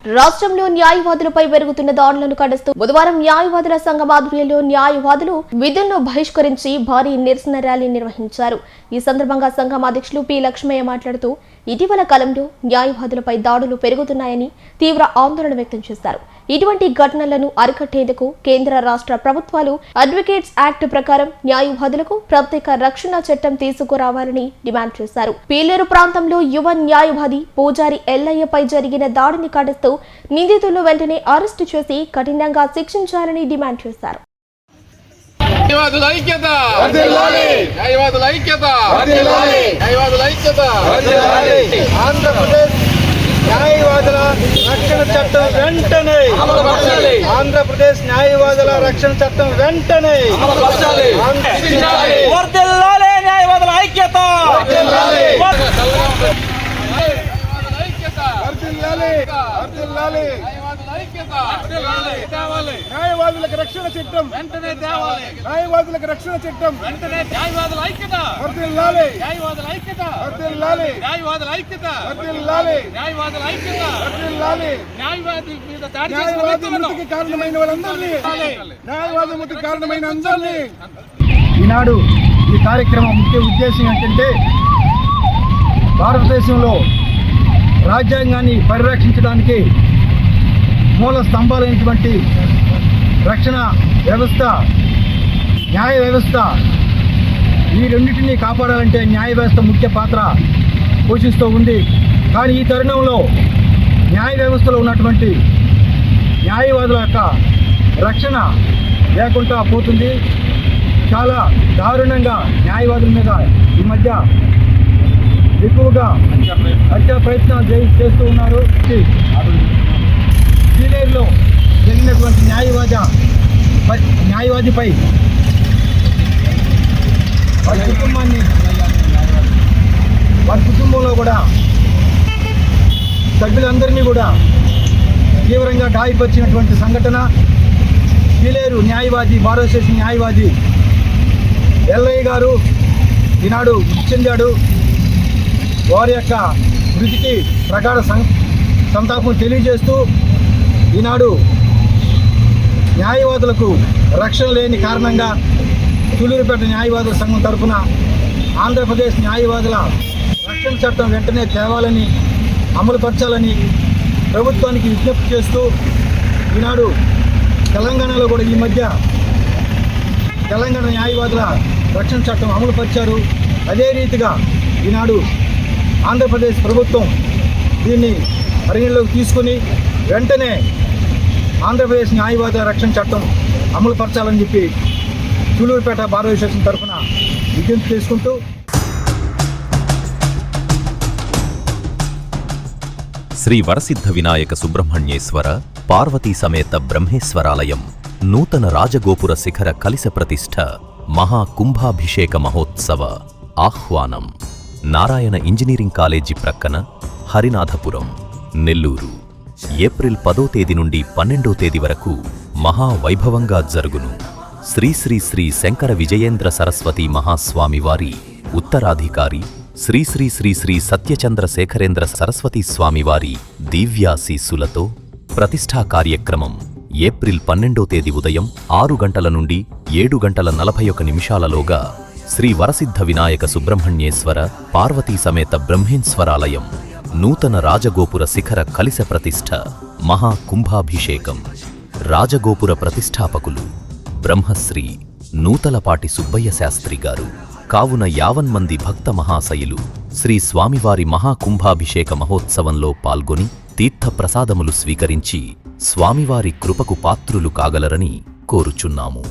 రాష్ట్రంలో న్యాయవాదులపై పెరుగుతున్న దాడులను ఖండిస్తూ బుధవారం న్యాయవాదుల సంఘం ఆధ్వర్యంలో న్యాయవాదులు విధులను బహిష్కరించి భారీ నిరసన ర్యాలీ నిర్వహించారు. ఈ సందర్భంగా సంఘం అధ్యక్షులు పి. లక్ష్మయ్య మాట్లాడుతూ ఇటీవల కాలంలో న్యాయవాదులపై దాడులు పెరుగుతున్నాయని తీవ్ర ఆందోళన వ్యక్తం చేశారు. ఇటువంటి ఘటనలను అరికట్టేందుకు కేంద్ర రాష్ట్ర ప్రభుత్వాలు అడ్వకేట్స్ యాక్ట్ ప్రకారం న్యాయవాదులకు ప్రత్యేక రక్షణ చట్టం తీసుకురావాలని డిమాండ్ చేశారు. పీలేరు ప్రాంతంలో యువ న్యాయవాది పూజారి ఎల్లయ్యపై జరిగిన దాడిని ఖండిస్తూ నిందితులను వెంటనే అరెస్టు చేసి కఠినంగా శిక్షించాలని డిమాండ్ చేశారు. న్యాయవాదుల రక్షణ చట్టం వెంటనే ఆంధ్రప్రదేశ్ న్యాయవాదుల రక్షణ చట్టం వెంటనే వర్ధిల్లాలి న్యాయవాదుల ఐక్యత న్యాయవాదులకు రక్షణ చట్టం వెంటనే తేవాలి. న్యాయవాదులకు రక్షణ చట్టం వెంటనే న్యాయవాదుల ఐక్యత వర్ధిల్లాలి న్యాయవాదుల ఐక్యత వర్ధిల్లాలి న్యాయవాదుల ఐక్యత వర్ధిల్లాలి న్యాయవాదుల ఐక్యత వర్ధిల్లాలి న్యాయవాది మీద దాడి చేసిన న్యాయవాది వ్యక్తులను మృతికి కారణమైన వాళ్ళందరినీ న్యాయవాది మృతికి కారణమైన అందరినీ ఈనాడు ఈ కార్యక్రమం ముఖ్య ఉద్దేశం ఏంటంటే భారతదేశంలో రాజ్యాంగాన్ని పరిరక్షించడానికి మూల స్తంభాలైనటువంటి రక్షణ వ్యవస్థ, న్యాయ వ్యవస్థ, ఈ రెండింటినీ కాపాడాలంటే న్యాయ వ్యవస్థ ముఖ్య పాత్ర పోషిస్తూ ఉంది. కానీ ఈ తరుణంలో న్యాయ వ్యవస్థలో ఉన్నటువంటి న్యాయవాదుల యొక్క రక్షణ లేకుండా పోతుంది. చాలా దారుణంగా న్యాయవాదుల మీద ఈ మధ్య ఎక్కువగా హత్యా ప్రయత్నాలు చేస్తూ ఉన్నారు. పీలేరులో జరిగినటువంటి న్యాయవాదిపై వారి కుటుంబంలో కూడా సభ్యులందరినీ కూడా తీవ్రంగా గాయపరిచినటువంటి సంఘటన. పీలేరు న్యాయవాది, బార్ అసోసియేషన్ న్యాయవాది ఎల్లయ్య గారు ఈనాడు మృతి చెందాడు. వారి యొక్క మృతికి ప్రగాఢ సంతాపం తెలియజేస్తూ ఈనాడు న్యాయవాదులకు రక్షణ లేని కారణంగా సూలూరుపేట న్యాయవాదుల సంఘం తరఫున ఆంధ్రప్రదేశ్ న్యాయవాదుల రక్షణ చట్టం వెంటనే తేవాలని, అమలుపరచాలని ప్రభుత్వానికి విజ్ఞప్తి చేస్తూ ఈనాడు తెలంగాణలో కూడా ఈ మధ్య తెలంగాణ న్యాయవాదుల రక్షణ చట్టం అమలుపరిచారు. అదే రీతిగా ఈనాడు ఆంధ్రప్రదేశ్ ప్రభుత్వం దీన్ని పరిగణలోకి తీసుకుని వెంటనే ఆంధ్రప్రదేశ్ న్యాయవాదుల రక్షణ చట్టం అమలు పరచాలని చెప్పి సూలూరుపేట బార్ అసోసియేషన్ తరఫున విజ్ఞప్తి చేసుకుంటూ శ్రీ వరసిద్ధ వినాయక సుబ్రహ్మణ్యేశ్వర పార్వతీ సమేత బ్రహ్మేశ్వరాలయం నూతన రాజగోపుర శిఖర కలిస ప్రతిష్ఠ మహాకుంభాభిషేక మహోత్సవ ఆహ్వానం. నారాయణ ఇంజనీరింగ్ కాలేజీ ప్రక్కన, హరినాథపురం, నెల్లూరు. ఏప్రిల్ 10వ తేదీ నుండి 12వ తేదీ వరకు మహావైభవంగా జరుగును. శ్రీ శ్రీ శ్రీ శంకర విజయేంద్ర సరస్వతి మహాస్వామి వారి ఉత్తరాధికారి శ్రీ శ్రీ శ్రీ శ్రీ సత్యచంద్ర శేఖరేంద్ర సరస్వతి స్వామివారి దివ్యాశీస్సులతో ప్రతిష్ఠా కార్యక్రమం ఏప్రిల్ 12వ తేదీ ఉదయం 6 గంటల నుండి 7:41 శ్రీ వరసిద్ధ వినాయక సుబ్రహ్మణ్యేశ్వర పార్వతీ సమేత బ్రహ్మేశ్వరాలయం నూతన రాజగోపుర శిఖర కలిస ప్రతిష్ఠ మహాకుంభాభిషేకం. రాజగోపుర ప్రతిష్ఠాపకులు బ్రహ్మశ్రీ నూతలపాటి సుబ్బయ్య శాస్త్రి గారు. కావున 50 మంది భక్త మహాశయులు శ్రీ స్వామివారి మహాకుంభాభిషేక మహోత్సవంలో పాల్గొని తీర్థ ప్రసాదములు స్వీకరించి స్వామివారి కృపకు పాత్రులు కాగలరని కోరుచున్నాము.